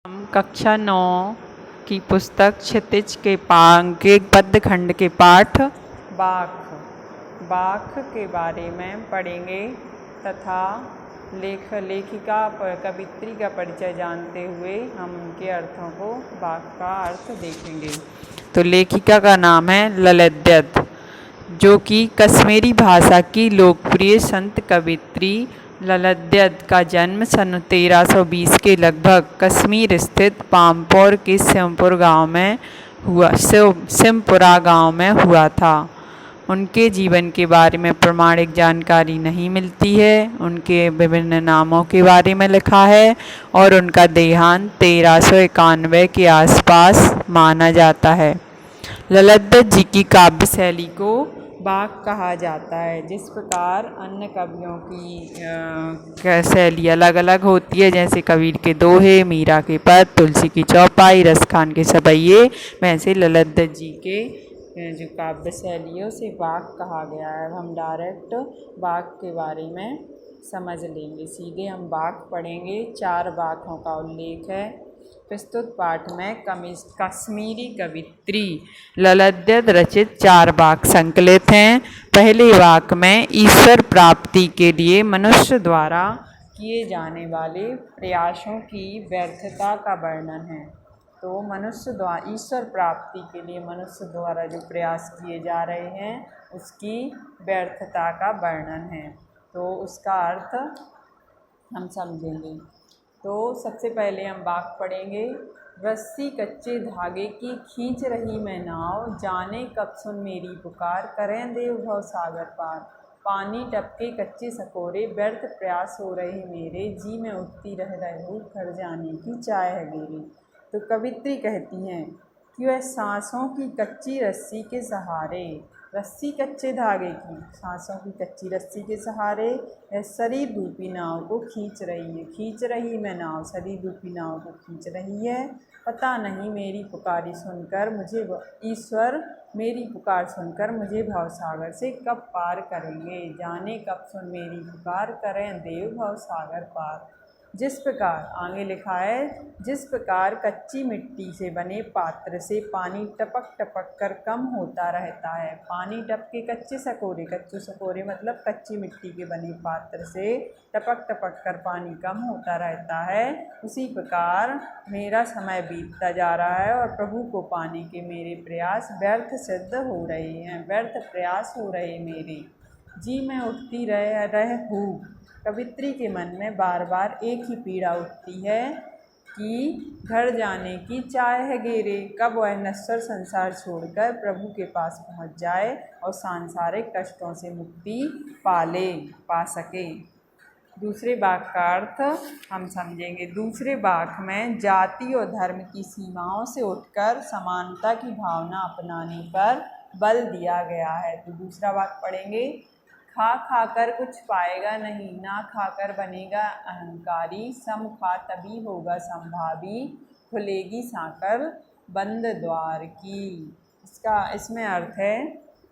हम कक्षा 9 की पुस्तक क्षितिज के पद्य खंड के पाठ बाख के बारे में पढ़ेंगे तथा लेखिका कवित्री का परिचय जानते हुए हम उनके अर्थों को बाख का अर्थ देखेंगे। तो लेखिका का नाम है ललित, जो कि कश्मीरी भाषा की लोकप्रिय संत कवित्री ललित का जन्म सन 1320 के लगभग कश्मीर स्थित पामपोर के सिमपुरा गांव में हुआ था। उनके जीवन के बारे में प्रमाणिक जानकारी नहीं मिलती है। उनके विभिन्न नामों के बारे में लिखा है और उनका देहांत 1391 के आसपास माना जाता है। ललित जी की काव्य शैली को बाख कहा जाता है। जिस प्रकार अन्य कवियों की शैली अलग अलग होती है, जैसे कबीर के दोहे, मीरा के पद, तुलसी की चौपाई, रसखान के सवैये, वैसे ललित जी के जो काव्य शैली है उसे बाख कहा गया है। हम डायरेक्ट बाख के बारे में समझ लेंगे। सीधे हम बाख पढ़ेंगे। 4 बाखों का उल्लेख है। प्रस्तुत पाठ में कश्मीरी कवित्री ललित रचित 4 बाख संकलित हैं। पहले बाख में ईश्वर प्राप्ति के लिए मनुष्य द्वारा किए जाने वाले प्रयासों की व्यर्थता का वर्णन है। तो ईश्वर प्राप्ति के लिए मनुष्य द्वारा जो प्रयास किए जा रहे हैं उसकी व्यर्थता का वर्णन है। तो उसका अर्थ हम समझेंगे। तो सबसे पहले हम बाख पढ़ेंगे। रस्सी कच्चे धागे की खींच रही मैं नाव, जाने कब सुन मेरी पुकार, करें देव भव सागर पार। पानी टपके कच्चे सकोरे, व्यर्थ प्रयास हो रहे मेरे, जी में उठती रह रही घर जाने की चाह है मेरी। तो कवित्री कहती हैं कि वह सांसों की कच्ची रस्सी के सहारे, रस्सी कच्चे धागे की, सांसों की कच्ची रस्सी के सहारे यह शरीर रूपी नाव को खींच रही है। खींच रही मैं नाव, शरीर रूपी नाव को खींच रही है। पता नहीं मेरी पुकारी सुनकर मुझे ईश्वर मेरी पुकार सुनकर मुझे भवसागर से कब पार करेंगे, जाने कब सुन मेरी पुकार, करें देव भवसागर पार। जिस प्रकार आगे लिखा है, जिस प्रकार कच्ची मिट्टी से बने पात्र से पानी टपक टपक कर कम होता रहता है, पानी टपके कच्चे सकोरे मतलब कच्ची मिट्टी के बने पात्र से टपक टपक कर पानी कम होता रहता है, उसी प्रकार मेरा समय बीतता जा रहा है और प्रभु को पाने के मेरे प्रयास व्यर्थ सिद्ध हो रहे हैं, व्यर्थ प्रयास हो रहे मेरे। जी मैं उठती रह हूँ। कवित्री के मन में बार बार एक ही पीड़ा उठती है कि घर जाने की चाह है गेरे, कब वह नश्वर संसार छोड़कर प्रभु के पास पहुंच जाए और सांसारिक कष्टों से मुक्ति पा सके। दूसरे बाख का अर्थ हम समझेंगे। दूसरे बाख में जाति और धर्म की सीमाओं से उठकर समानता की भावना अपनाने पर बल दिया गया है। तो दूसरा बाख पढ़ेंगे। खा कर कुछ पाएगा नहीं, ना खाकर बनेगा अहंकारी, सम खा तभी होगा संभावी, खुलेगी सांकर बंद द्वार की। इसमें अर्थ है,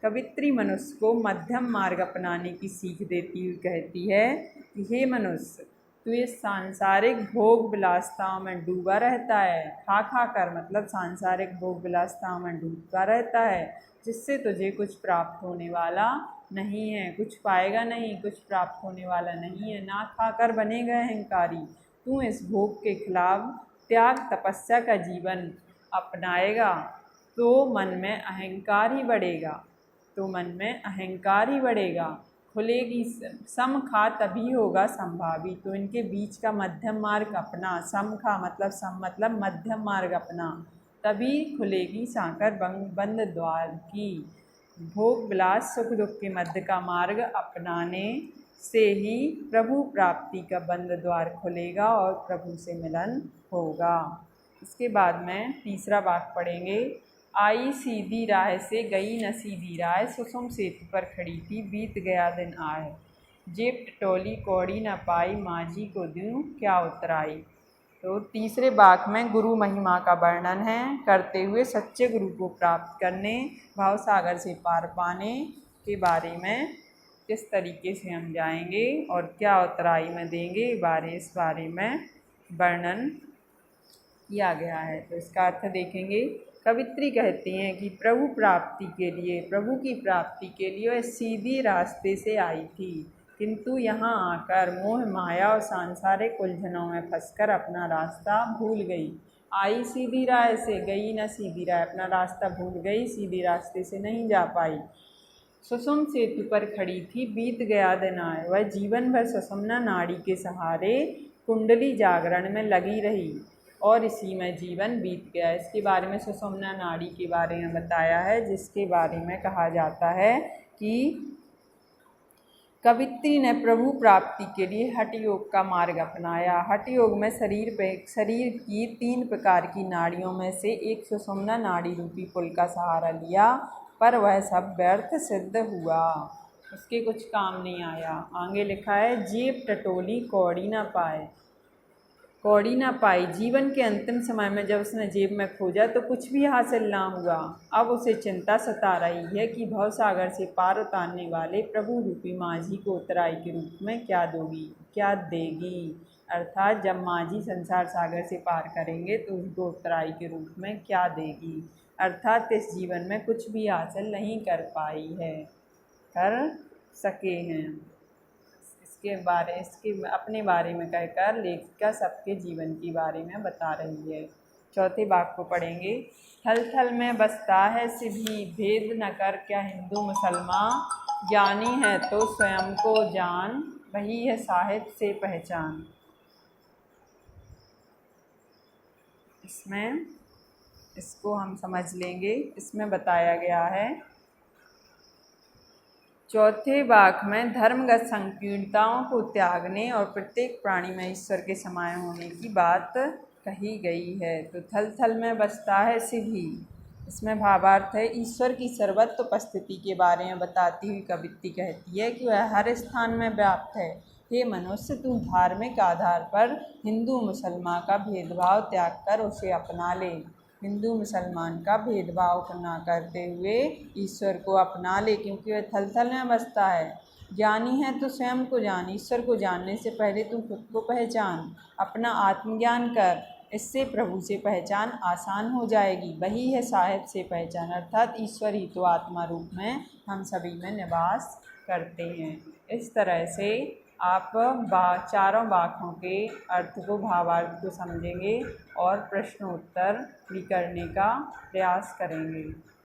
कवित्री मनुष्य को मध्यम मार्ग अपनाने की सीख देती हुई कहती है कि हे मनुष्य, तू ये सांसारिक भोग विलासताओं में डूबा रहता है। खा कर मतलब सांसारिक भोग विलासताओं में डूबा रहता है, जिससे तुझे कुछ प्राप्त होने वाला नहीं है, कुछ पाएगा नहीं, कुछ प्राप्त होने वाला नहीं है। ना खाकर बनेगा अहंकारी, तू इस भोग के खिलाफ त्याग तपस्या का जीवन अपनाएगा तो मन में अहंकार ही बढ़ेगा। खुलेगी सम खा तभी होगा संभावी, तो इनके बीच का मध्यम मार्ग अपना। सम खा मतलब मध्यम मार्ग अपना, तभी खुलेगी सांकर बंद द्वार की। भोग विलास सुख दुख के मध्य का मार्ग अपनाने से ही प्रभु प्राप्ति का बंद द्वार खुलेगा और प्रभु से मिलन होगा। इसके बाद में तीसरा बाख पढ़ेंगे। आई सीधी राह से गई न सीधी राह, सुसुम सेतु पर खड़ी थी बीत गया दिन आए, जेब टटोली कौड़ी न पाई, माझी को दूं क्या उतराई। तो तीसरे बाख में गुरु महिमा का वर्णन है करते हुए सच्चे गुरु को प्राप्त करने, भवसागर से पार पाने के बारे में किस तरीके से हम जाएंगे और क्या उतराई में देंगे, इस बारे में वर्णन किया गया है। तो इसका अर्थ देखेंगे। कवित्री कहती हैं कि प्रभु की प्राप्ति के लिए वह सीधी रास्ते से आई थी, किंतु यहाँ आकर मोह माया और सांसारिक उलझनों में फंसकर अपना रास्ता भूल गई। आई सीधी राह से, गई न सीधी राह, अपना रास्ता भूल गई, सीधी रास्ते से नहीं जा पाई। सुषुम्न सेतु पर खड़ी थी, बीत गया दिन आए, वह जीवन भर सुषुम्ना नाड़ी के सहारे कुंडली जागरण में लगी रही और इसी में जीवन बीत गया। इसके बारे में सुषुम्ना नाड़ी के बारे में बताया है, जिसके बारे में कहा जाता है कि कवित्री ने प्रभु प्राप्ति के लिए हठ योग का मार्ग अपनाया। हठ योग में शरीर की 3 प्रकार की नाड़ियों में से एक सुषुम्ना नाड़ी रूपी पुल का सहारा लिया, पर वह सब व्यर्थ सिद्ध हुआ, उसके कुछ काम नहीं आया। आगे लिखा है, जेब टटोली कौड़ी ना पाई। जीवन के अंतिम समय में जब उसने जेब में खोजा तो कुछ भी हासिल ना हुआ। अब उसे चिंता सता रही है कि भवसागर से पार उतारने वाले प्रभु रूपी माझी को उत्तराई के रूप में क्या देगी। अर्थात जब माझी संसार सागर से पार करेंगे तो उसको उत्तराई के रूप में क्या देगी। अर्थात इस जीवन में कुछ भी हासिल नहीं कर सके हैं। इसके अपने बारे में कहकर लेखिका सबके जीवन के बारे में बता रही है। चौथे भाग को पढ़ेंगे। थल थल में बसता है सिभी, भेद न कर क्या हिंदू मुसलमान, ज्ञानी है तो स्वयं को जान, वही है साहित्य से पहचान। इसको हम समझ लेंगे। इसमें बताया गया है, चौथे वाक्य में धर्मगत संकीर्णताओं को त्यागने और प्रत्येक प्राणी में ईश्वर के समाये होने की बात कही गई है। तो थल थल में बसता है सिभी, इसमें भावार्थ है ईश्वर की सर्वत्र उपस्थिति के बारे में बताती हुई कवित्री कहती है कि वह हर स्थान में व्याप्त है। हे मनुष्य, तू धार्मिक आधार पर हिंदू मुसलमान का भेदभाव त्याग कर उसे अपना ले। हिंदू मुसलमान का भेदभाव ना करते हुए ईश्वर को अपना ले, क्योंकि वह थल थल में बसता है। ज्ञानी है तो स्वयं को जान, ईश्वर को जानने से पहले तू खुद को पहचान, अपना आत्मज्ञान कर, इससे प्रभु से पहचान आसान हो जाएगी। वही है साहिब से पहचान, अर्थात ईश्वर ही तो आत्मा रूप में हम सभी में निवास करते हैं। इस तरह से आप चारों वाक्यों के अर्थ को, भावार्थ को समझेंगे और प्रश्नोत्तर भी करने का प्रयास करेंगे।